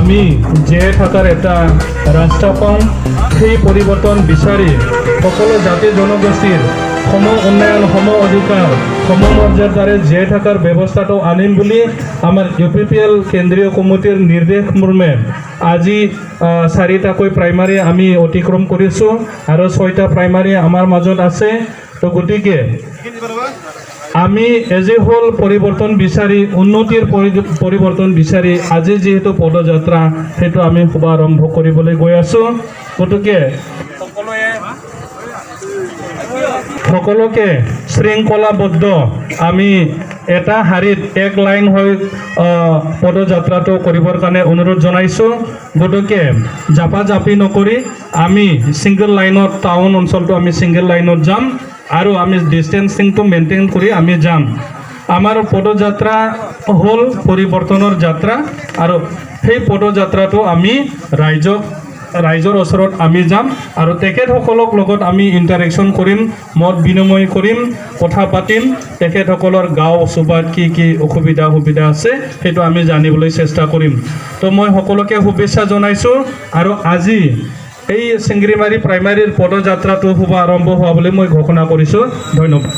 আমি জীয়াই থকাৰ এটা ৰাস্তা পাওঁ। সেই পৰিৱৰ্তন বিচাৰি সকলো জাতি জনগোষ্ঠীৰ সম উন্নয়ন, সম অধিকাৰ, সম মৰ্যাদাৰে জীয়াই থকাৰ ব্যৱস্থাটো আনিম বুলি আমাৰ UPPL কেন্দ্ৰীয় কমিটিৰ নিৰ্দেশ মৰ্মে আজি 4টাকৈ প্ৰাইমাৰী আমি অতিক্ৰম কৰিছোঁ আৰু 6টা প্ৰাইমাৰী আমাৰ মাজত আছে। তো গতিকে আমি এজে হ'ল পৰিৱৰ্তন বিচাৰি, উন্নতিৰ পৰিৱৰ্তন বিচাৰি আজি যিহেতু পদযাত্ৰা সেইটো আমি শুভাৰম্ভ কৰিবলৈ গৈ আছোঁ। গতিকে সকলোকে শৃংখলাবদ্ধ আমি এটা শাৰীত এক লাইন হৈ পদযাত্ৰাটো কৰিবৰ কাৰণে অনুৰোধ জনাইছোঁ। গতিকে জাপি নকৰি আমি ছিংগল লাইনত, টাউন অঞ্চলটো আমি ছিংগল লাইনত যাম আৰু আমি ডিষ্টেন্সিংটো মেইনটেইন কৰি আমি যাম। আমাৰ পদযাত্ৰা হ'ল পৰিৱৰ্তনৰ যাত্ৰা আৰু সেই পদযাত্ৰাটো আমি ৰাইজৰ ওচৰত আমি যাম আৰু তেখেতসকলক লগত আমি ইণ্টাৰেকশ্যন কৰিম, মত বিনিময় কৰিম, কথা পাতিম। তেখেতসকলৰ গাঁও চুবাত কি সুবিধা আছে সেইটো আমি জানিবলৈ চেষ্টা কৰিম। তো মই সকলোকে শুভেচ্ছা জনাইছোঁ আৰু আজি এই চিংগিৰিমাৰী প্ৰাইমাৰীৰ পদযাত্ৰাটো শুভাৰম্ভ হোৱা বুলি মই ঘোষণা কৰিছোঁ। ধন্যবাদ।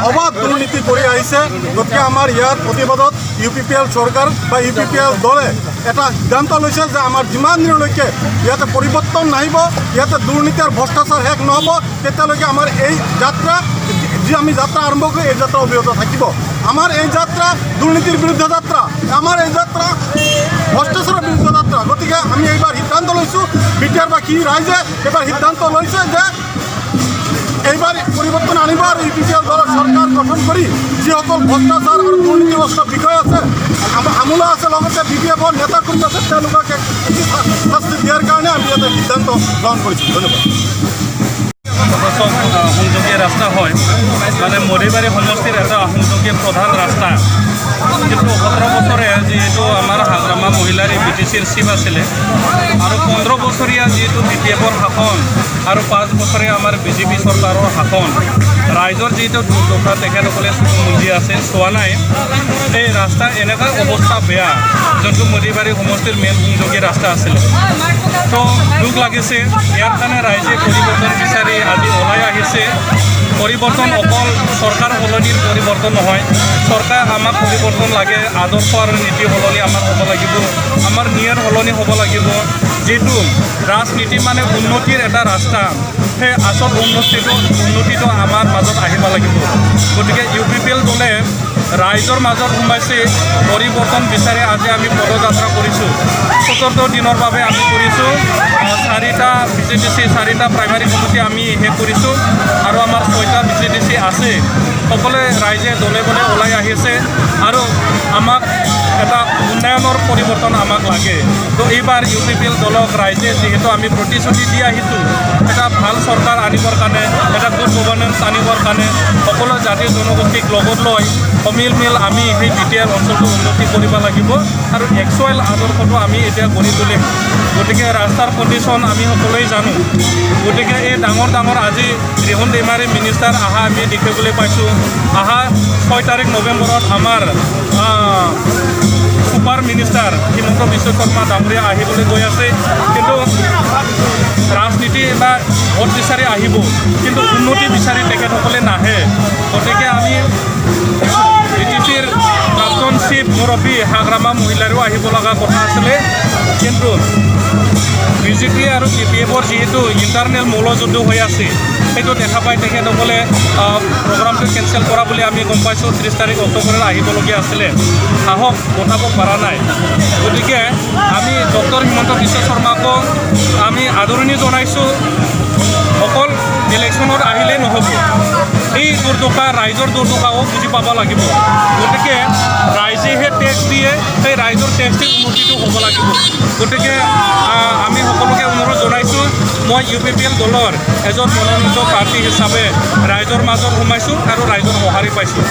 অবাধ দুৰ্নীতি কৰি আহিছে। গতিকে আমাৰ ইয়াৰ প্ৰতিবাদত UPPL চৰকাৰ বা UPPL দলে এটা সিদ্ধান্ত লৈছে যে আমাৰ যিমান দিনলৈকে ইয়াতে পৰিৱৰ্তন নাহিব, ইয়াতে দুৰ্নীতি আৰু ভ্ৰষ্টাচাৰ শেষ নহ'ব, তেতিয়ালৈকে আমাৰ এই যাত্ৰা, যি আমি যাত্ৰা আৰম্ভ কৰি এই যাত্ৰা অব্যাহত থাকিব। আমাৰ এই যাত্ৰা দুৰ্নীতিৰ বিৰুদ্ধে যাত্ৰা, আমাৰ এই যাত্ৰা ভ্ৰষ্টাচাৰৰ বিৰুদ্ধে যাত্ৰা। গতিকে আমি এইবাৰ সিদ্ধান্ত লৈছোঁ, বিটিআৰবাসী ৰাইজে এইবাৰ সিদ্ধান্ত লৈছে যে এইবাৰ পৰিৱৰ্তন আনিব আৰু UPPL দলৰ চৰকাৰ গঠন কৰি যিসকল ভ্ৰষ্টাচাৰ আৰু দুৰ্নীতিগ্ৰস্ত বিষয় আছে, আমোলা আছে, লগতে BPF-ৰ নেতাকৰ্মী আছে, তেওঁলোকক শাস্তি দিয়াৰ কাৰণে আমি এটা সিদ্ধান্ত গ্ৰহণ কৰিছোঁ। ধন্যবাদ। সংযোগী ৰাস্তা হয়, মানে মৰিবাৰী সমষ্টিৰ এটা সংযোগী প্ৰধান ৰাস্তা। কিন্তু 17 বছৰে যিহেতু আমাৰ হাগ্ৰামা মহিলাৰ BTCৰ চিফ আছিলে আৰু 15 বছৰীয়া যিহেতু BPF-ৰ শাসন আৰু 5 বছৰীয়া আমাৰ BJP চৰকাৰৰ শাসন, ৰাইজৰ যিহেতু দুৰ্দশা তেখেতসকলে চকু মুদি আছে, চোৱা নাই। এই ৰাস্তা এনেকুৱা অৱস্থা বেয়া, যোনটো মৰিবাৰী সমষ্টিৰ মেইন সংযোগী ৰাস্তা আছিলে। তো দুখ লাগিছে, ইয়াৰ কাৰণে ৰাইজে পৰিৱৰ্তন বিচাৰি আজি ওলাই আহিছে। পৰিৱৰ্তন অকল চৰকাৰ সলনিৰ পৰিৱৰ্তন নহয়, চৰকাৰ আমাক পৰিৱৰ্তন লাগে, আদৰ্শ আৰু নীতি সলনি আমাক হ'ব লাগিব, আমাৰ নিয়ৰ সলনি হ'ব লাগিব। যিটো ৰাজনীতি মানে উন্নতিৰ এটা ৰাস্তা, সেই আচল উন্নতিটো আমাৰ মাজত আহিব লাগিব। গতিকে UPPL দলে ৰাইজৰ মাজত সোমাইছে, পৰিৱৰ্তন বিচাৰি আজি আমি পদযাত্ৰা কৰিছোঁ। ৭৪ দিনৰ বাবে আমি কৰিছোঁ। 4টা BCDC, 4টা প্ৰাইমাৰী কমিটি আমি শেষ কৰিছোঁ আৰু আমাৰ 6টা BCDC আছে। সকলোৱে ৰাইজে দলে বলে ওলাই আহিছে আৰু আমাক এটা উন্নয়নৰ পৰিৱৰ্তন আমাক লাগে। তো এইবাৰ UPPL দলক ৰাইজে যিহেতু আমি প্ৰতিশ্ৰুতি দি আহিছোঁ, এটা ভাল চৰকাৰ আনিবৰ কাৰণে, এটা গুড গভৰ্নেন্স আনিবৰ কাৰণে সকলো জাতি জনগোষ্ঠীক লগত লৈ মিল আমি সেই BTR অঞ্চলটো উন্নতি কৰিব লাগিব আৰু একচুৱেল আদৰ্শটো আমি এতিয়া গঢ়ি তুলিম। গতিকে ৰাস্তাৰ কণ্ডিশ্যন আমি সকলোৱে জানো। গতিকে এই ডাঙৰ আজি ৰিহন দৈমাৰী মিনিষ্টাৰ অহা আমি দেখিবলৈ পাইছোঁ। অহা 6 তাৰিখ নৱেম্বৰত আমাৰ ছুপাৰ মিনিষ্টাৰ হিমন্ত বিশ্ব শৰ্মা ডাঙৰীয়া আহিবলৈ গৈ আছে। কিন্তু ৰাজনীতি বা ভোট বিচাৰি আহিব, কিন্তু উন্নতি বিচাৰি তেখেতসকলে নাহে। গতিকে আমি BTCৰ প্ৰাক্তন চিফ মুৰব্বী হাগ্ৰামা মহিলাৰো আহিব লগা কথা আছিলে, কিন্তু BJP আৰু BPF-ৰ যিহেতু ইণ্টাৰনেল মল্লযুদ্ধ হৈ আছে, সেইটো দেখা পাই তেখেতসকলে প্ৰগ্ৰামটো কেঞ্চেল কৰা বুলি আমি গম পাইছোঁ। 30 তাৰিখ অক্টোবৰত আহিবলগীয়া আছিলে, সাহস পঠাব পৰা নাই। গতিকে আমি ডক্টৰ হিমন্ত বিশ্ব শৰ্মাকো আমি আদৰণি জনাইছোঁ। অকল ইলেকশ্যনত আহিলেই নহ'ব, এই দুৰ্দশা, ৰাইজৰ দুৰ্দশাও বুজি পাব লাগিব। গতিকে ৰাইজেহে টেক্স দিয়ে, সেই ৰাইজৰ টেক্সে উন্নতিটো হ'ব লাগিব। গতিকে আমি সকলোকে অনুৰোধ জনাইছোঁ, মই UPPL দলৰ এজন মনোনীত প্ৰাৰ্থী হিচাপে ৰাইজৰ মাজত সোমাইছোঁ আৰু ৰাইজৰ সঁহাৰি পাইছোঁ।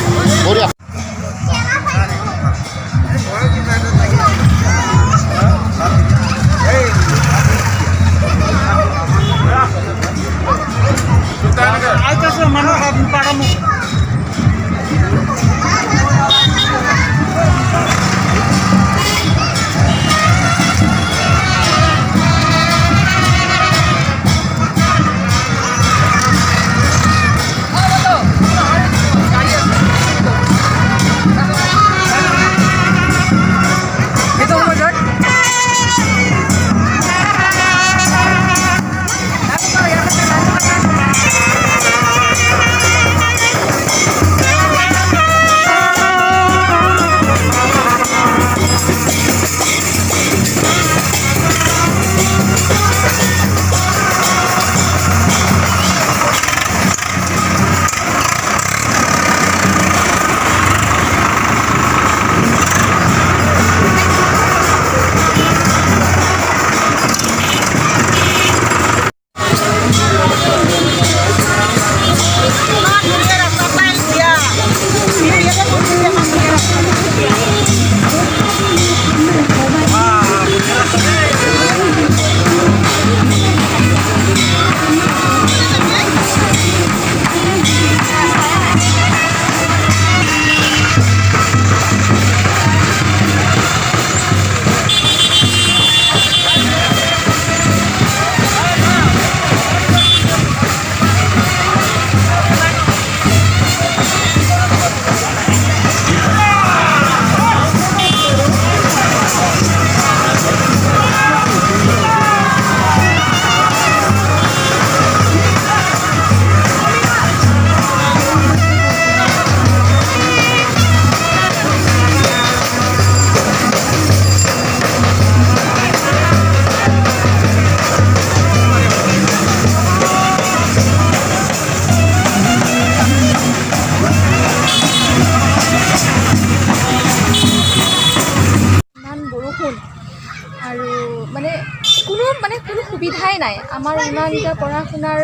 মানে কোনো সুবিধাই নাই আমাৰ ইমান এতিয়া পঢ়া শুনাৰ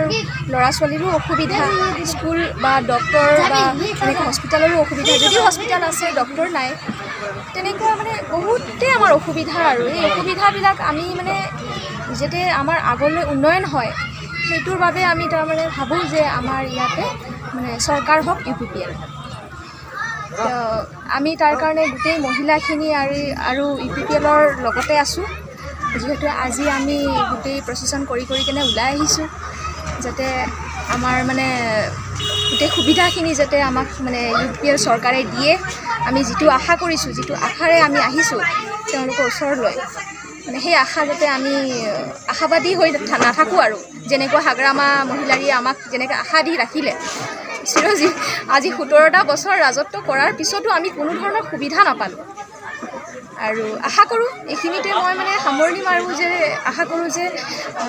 ল'ৰা ছোৱালীৰো অসুবিধা স্কুল বা ডক্টৰ বা তেনেকৈ হস্পিটেলৰো অসুবিধা যদিও হস্পিটেল আছে ডক্টৰ নাই তেনেকুৱা মানে বহুতেই আমাৰ অসুবিধা আৰু এই অসুবিধাবিলাক আমি মানে যাতে আমাৰ আগলৈ উন্নয়ন হয় সেইটোৰ বাবে আমি তাৰমানে ভাবোঁ যে আমাৰ ইয়াতে মানে চৰকাৰ হওক UPPL আমি তাৰ কাৰণে গোটেই মহিলাখিনি আৰু UPPLৰ লগতে আছোঁ যিহেতু আজি আমি গোটেই প্ৰচেছন কৰি কেনে ওলাই আহিছোঁ যাতে আমাৰ মানে গোটেই সুবিধাখিনি যাতে আমাক মানে UPPL চৰকাৰে দিয়ে আমি যিটো আশা কৰিছোঁ যিটো আশাৰে আমি আহিছোঁ তেওঁলোকৰ ওচৰলৈ মানে সেই আশা যাতে আমি আশাবাদী হৈ নাথাকোঁ আৰু যেনেকৈ হাগ্ৰামা মহিলাৰীয়ে আমাক যেনেকৈ আশা দি ৰাখিলে চিৰজীৱ আজি 17টা বছৰ ৰাজত্ব কৰাৰ পিছতো আমি কোনো ধৰণৰ সুবিধা নাপালোঁ আৰু আশা কৰোঁ এইখিনিতে মই মানে সামৰণি মাৰোঁ যে আশা কৰোঁ যে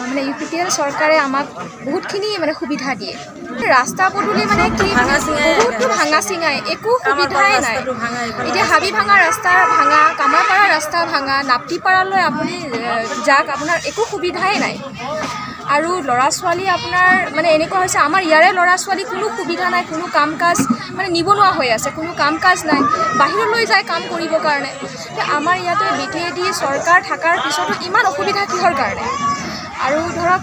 মানে UPPL চৰকাৰে আমাক বহুতখিনি মানে সুবিধা দিয়ে ৰাস্তা পদূলি মানে কি বহুতো ভাঙা চিঙাই একো সুবিধাই নাই এতিয়া হাবি ভাঙা ৰাস্তা ভাঙা কামাৰপাৰা ৰাস্তা ভাঙা নাপ্তিপাৰালৈ আপুনি যাক আপোনাৰ একো সুবিধাই নাই আৰু ল'ৰা ছোৱালী আপোনাৰ মানে এনেকুৱা হৈছে আমাৰ ইয়াৰে ল'ৰা ছোৱালী কোনো সুবিধা নাই কোনো কাম কাজ মানে নিবনুৱা হৈ আছে কোনো কাম কাজ নাই বাহিৰলৈ যায় কাম কৰিবৰ কাৰণে আমাৰ ইয়াতে BTAD চৰকাৰ থকাৰ পিছতো ইমান অসুবিধা কিহৰ কাৰণে আৰু ধৰক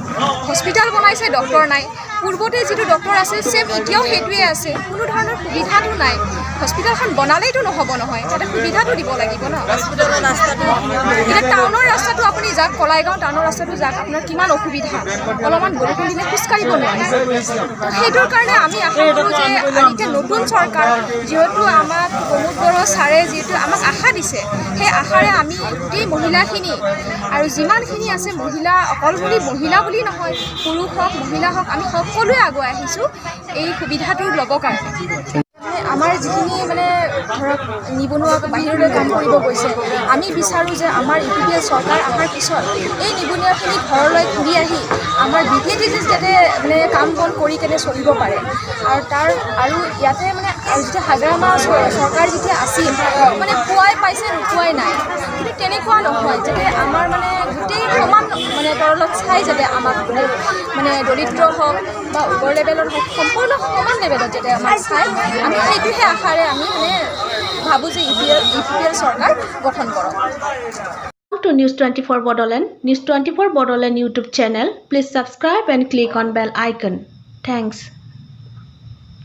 হস্পিটেল বনাইছে ডক্টৰ নাই পূৰ্বতে যিটো ডক্টৰ আছিল ছেম এতিয়াও সেইটোৱে আছে কোনো ধৰণৰ সুবিধাটো নাই হস্পিটেলখন বনালেইতো নহ'ব নহয় তাতে সুবিধাটো দিব লাগিব ন হস্পিটেলৰ ৰাস্তাটো এতিয়া টাউনৰ ৰাস্তাটো আপুনি যাওক কলাইগাঁও টাউনৰ ৰাস্তাটো যাওক আপোনাৰ কিমান অসুবিধা অলপমান বৰষুণ দিলে খোজকাঢ়িব নোৱাৰে সেইটোৰ কাৰণে আমি আশা কৰোঁ যে এতিয়া নতুন চৰকাৰ যিহেতু আমাক প্ৰমোদ বড়ো ছাৰে যিহেতু আমাক আশা দিছে সেই আশাৰে আমি গোটেই মহিলাখিনি আৰু যিমানখিনি আছে মহিলা অকল মহিলা বুলি নহয় পুৰুষ হওক মহিলা হওক আমি সকলোৱে আগুৱাই আহিছোঁ এই সুবিধাটো ল'বৰ কাৰণে আমাৰ যিখিনি মানে ধৰক নিবনুৱা বাহিৰলৈ কাম কৰিব গৈছে আমি বিচাৰোঁ যে আমাৰ UPPL চৰকাৰ অহাৰ পিছত এই নিবনুৱাখিনি ঘৰলৈ ঘূৰি আহি আমাৰ BTAD যাতে মানে কাম বন কৰি কেনে চলিব পাৰে আৰু ইয়াতে মানে যেতিয়া হাগ্ৰামা চৰকাৰ যেতিয়া আছিল মানে পোৱাই পাইছে নোপোৱাই নাই কিন্তু তেনেকুৱা নহয় যাতে আমাৰ মানে গোটেই সমান মানে তৰলত চাই যাতে আমাক মানে দৰিদ্ৰ হওক বা ওপৰ লেভেলত হওক সম্পূৰ্ণ সমান লেভেলত যাতে আমাক চাই আমি সেইটোহে আশাৰে আমি মানে ভাবোঁ যে UPPL চৰকাৰ গঠন কৰক To News 24 Bodoland, News 24 Bodoland YouTube channel. Please subscribe and click on bell icon. Thanks.